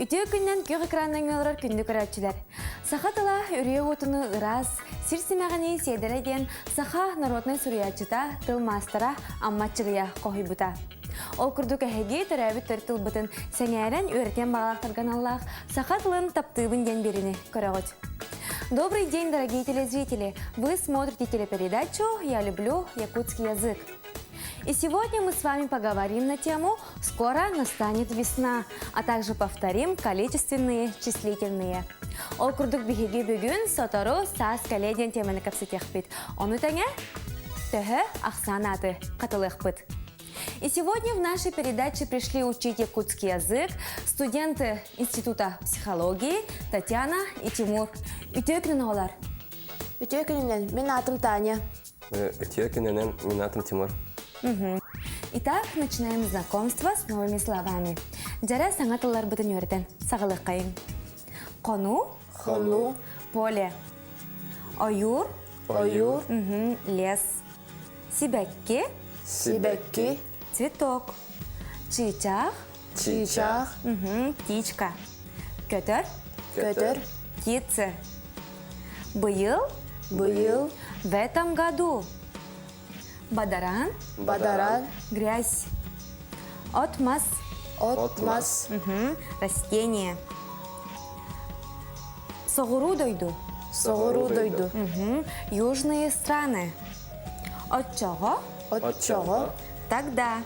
Үтө күннен көк экраннан олар күнді көрәтчілер. Сақатала үрие отыны ырас, сирсімәғіне седеледен Саха народный суриячыта тыл мастера амматчылыя қойбыта. Ол күрдік әхеге төрәбіт төртіл бұтын сәңәрен өртен бағалақтырған Аллах Сақатылын таптыбын ден беріні көрәғыт. Добрый день, дорогие телезрители! Вы смотрите телепередачу «Я люблю якутский язык». И сегодня мы с вами поговорим на тему «Скоро настанет весна», а также повторим количественные, числительные. Ол күрдік бігеге бүгін сотору саас кәледен темені кәпсетех бит. Оны тәңе төхі ақсанаты қатылық бит. И сегодня в нашей передаче пришли учить якутский язык студенты Института психологии Татьяна и Тимур. Үтөкінен олар? Үтөкінен, мен атым Таня. Үтөкінен, мен атым Тимур. Итак, начинаем знакомство с новыми словами. Джара саңатылар бұтын өрден. Сағылық қайын. Қону. Қону. Поле. Ойур. Ойур. Лес. Сибәкке. Сибәкке. Цветок. Чичах. Чичах. Птичка. Көтір. Көтір. Птицы. Быйыл. Быйыл. В этом году. Бадаран. Бадаран. Грязь. Отмаз. Отмаз. Растение. Соғыру дойду. Соғыру дойду. Южные страны. От чого? От чого? Тогда.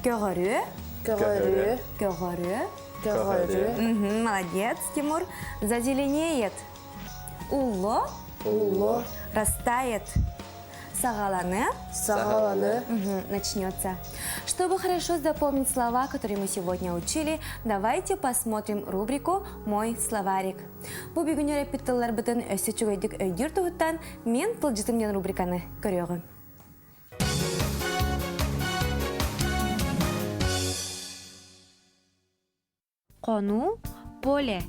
Көгөрү. Көгөрү. Көгөрү. Көгөрү. Молодец, Тимур. Зазеленеет. Улло. Улло. Растает. Сагаланы. Сагаланы. Начнется. Чтобы хорошо запомнить слова, которые мы сегодня учили, давайте посмотрим рубрику «Мой словарик». Бу бүгүн репетиторлар бытын өсө чугайдык өйдүр тугуттан мен пылжытымден рубриканы көрөгүн. Кону, поле.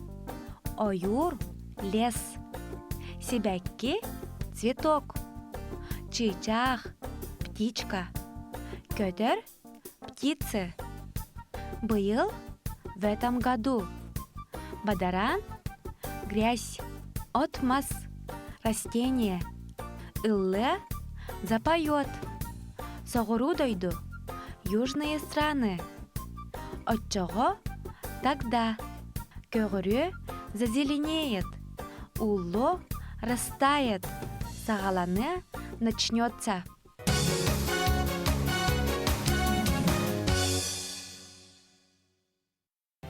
Оюр, лес. Сибәкке, цветок. Чичах, птичка. Көтір, птицы. Быйыл, в этом году. Бадаран, грязь. Отмаз, растение. Ыллы, запоет. Соғыру дойду, южные страны. От чого? Тогда. Көгөрү, зазеленеет. Улло, растает. Сагаланы, начнется.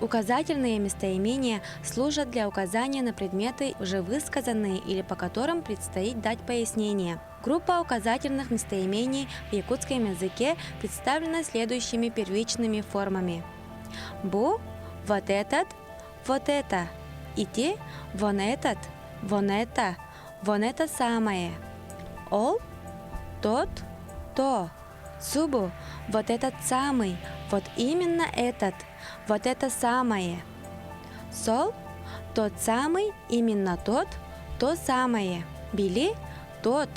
Указательные местоимения служат для указания на предметы, уже высказанные или по которым предстоит дать пояснение. Группа указательных местоимений в якутском языке представлена следующими первичными формами. Бу – вот этот, вот это. Ити – вон этот, вон это самое. Ол – тот, то. Субу – вот этот самый, вот именно этот. Вот это самое. Сол – тот самый, именно тот, то самое. Били – тот,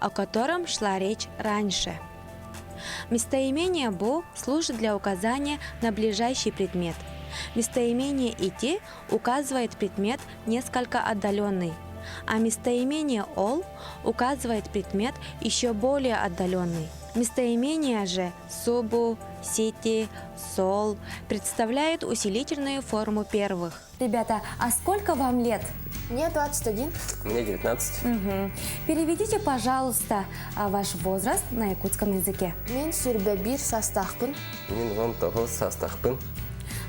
о котором шла речь раньше. Местоимение «бу» служит для указания на ближайший предмет. Местоимение «идти» указывает предмет несколько отдаленный, а местоимение «ол» указывает предмет еще более отдаленный. Местоимение же «субу», «сити», «сол» представляет усилительную форму первых. Ребята, а сколько вам лет? Мне 21. Мне 19. Переведите, пожалуйста, ваш возраст на якутском языке. Мен сүрбәбир састақпын. Мен 19 састақпын.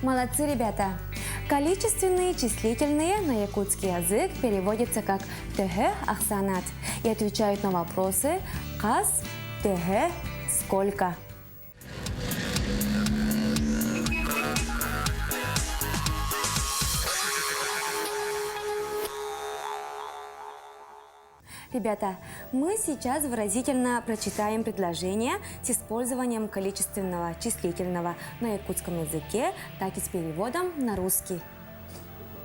Молодцы, ребята! Количественные и числительные на якутский язык переводятся как «тэхэ ахсанат» и отвечают на вопросы «кас», «тэхэ», «сколько». Ребята, мы сейчас выразительно прочитаем предложение с использованием количественного числительного на якутском языке, так и с переводом на русский.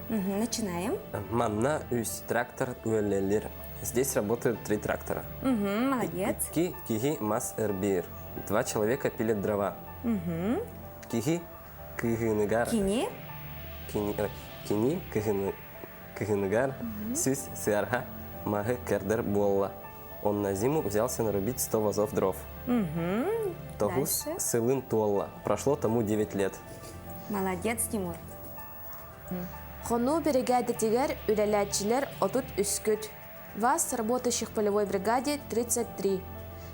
Начинаем. Манна үс трактор уэллелер. Здесь работают 3 трактора. Молодец. Киги мас эрбир. 2 человека пилят дрова. Киги кыгыныгар. Кини. кини кыгыныгар сүз сыарга махы кердер болла. Он на зиму взялся нарубить 100 вазов дров. Тогус Дальше. сылын туолла. Прошло тому 9 лет. Молодец, Тимур. Хону бригады тигер үлеләтчилер отут үскүт. Вас работающих в полевой бригаде 33.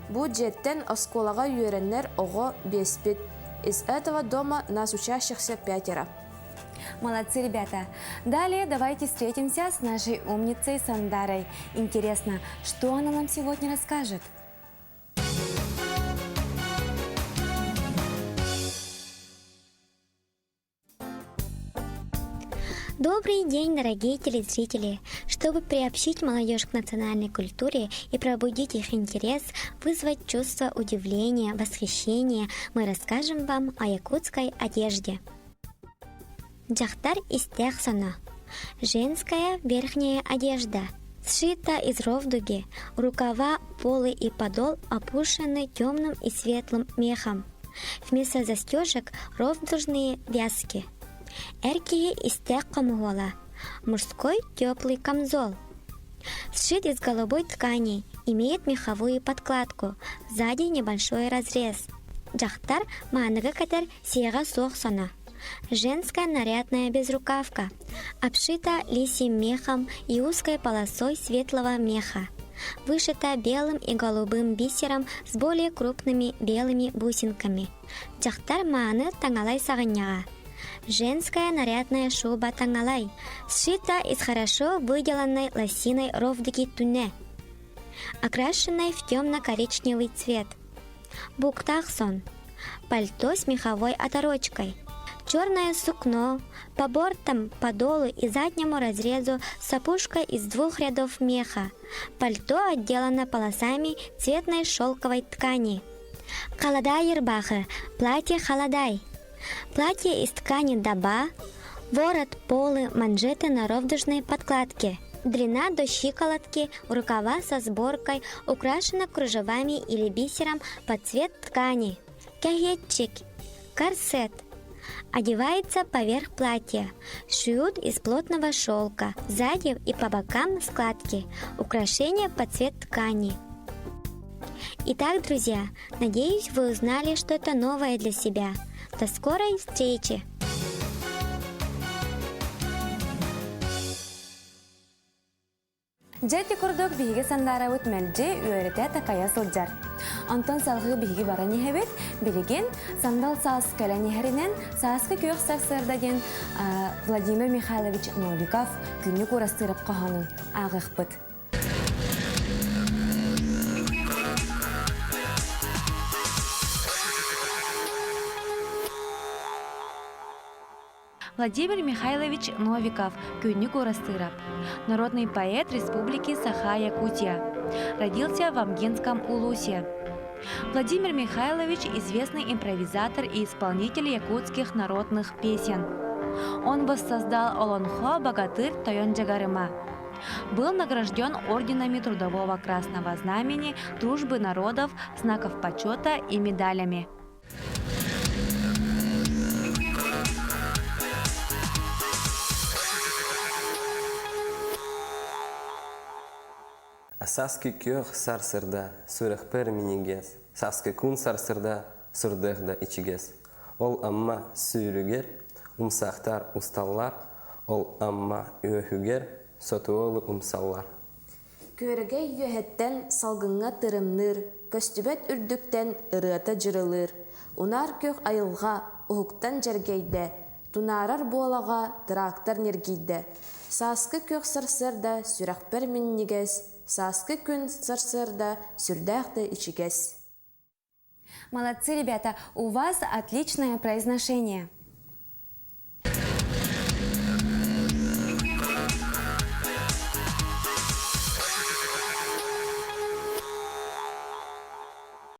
Бюджеттен осколага юреннер ого беспит. Из этого дома нас учащихся 5. Молодцы, ребята. Далее давайте встретимся с нашей умницей Сандарой. Интересно, что она нам сегодня расскажет? Добрый день, дорогие телезрители! Чтобы приобщить молодежь к национальной культуре и пробудить их интерес, вызвать чувство удивления, восхищения, мы расскажем вам о якутской одежде. Джахтар из Техсона. Женская верхняя одежда. Сшита из ровдуги, рукава, полы и подол опушены темным и светлым мехом. Вместо застежек ровдужные вязки. Эркие из теккомгола. Мужской теплый камзол. Сшит из голубой ткани, имеет меховую подкладку, сзади небольшой разрез. Джахтар маныгы катер сиега сохсона. Женская нарядная безрукавка, обшита лисьим мехом и узкой полосой светлого меха. Вышита белым и голубым бисером с более крупными белыми бусинками. Джахтар мааны тангалай саганяга. Женская нарядная шуба тангалай, сшита из хорошо выделанной лосиной ровдуги туне, окрашенной в темно-коричневый цвет. Буктахсон. Пальто с меховой оторочкой. Черное сукно, по бортам, подолу и заднему разрезу с опушкой из 2 рядов меха. Пальто отделано полосами цветной шелковой ткани. Халадай ербахы, платье халадай. Платье из ткани даба, ворот, полы, манжеты на ровдужной подкладке. Длина до щиколотки, рукава со сборкой, украшена кружевами или бисером под цвет ткани. Кягетчик, корсет. Одевается поверх платья. Шьют из плотного шелка. Сзади и по бокам складки. Украшения под цвет ткани. Итак, друзья, надеюсь, вы узнали что-то новое для себя. До скорой встречи! Джетти курдук биһиги Сандара өтмәлже үөрете такая сылжар. Антон салгы биһиги баран ехебет, билеген сандал саас кәлән ехеринен сааскы күйөк саксырдаден Владимир Михайлович Новиков күннүк урастырып каханын агыхпыт. Владимир Михайлович Новиков, күннүк урастырап. Народный поэт Республики Саха-Якутия. Родился в Амгенском улусе. Владимир Михайлович – известный импровизатор и исполнитель якутских народных песен. Он воссоздал Олонхо «Богатырь Тойон Джагарыма». Был награжден орденами Трудового Красного Знамени, Дружбы народов, знаков почета и медалями. Саски күйөк сарсырда, сүрәхпер минигез. Саски кун сарсырда, сүрдәхда ичигез. Ол амма сүйрүгер, умсахтар усталлар. Ол амма өөхүгер, сотуолу умсаллар. Көріге үйәһеттен салгынға тырымныр, көстүбет үрдүктен ырыата жырылыр. Унар көх айылға, ухуктан жергейді, тунарар буалаға трактор нергейді. Саскы көх сарсырда, сүрәхпер минигез. Саскы күн сарсырда, сүрдәхті ичигез. Молодцы, ребята, у вас отличное произношение.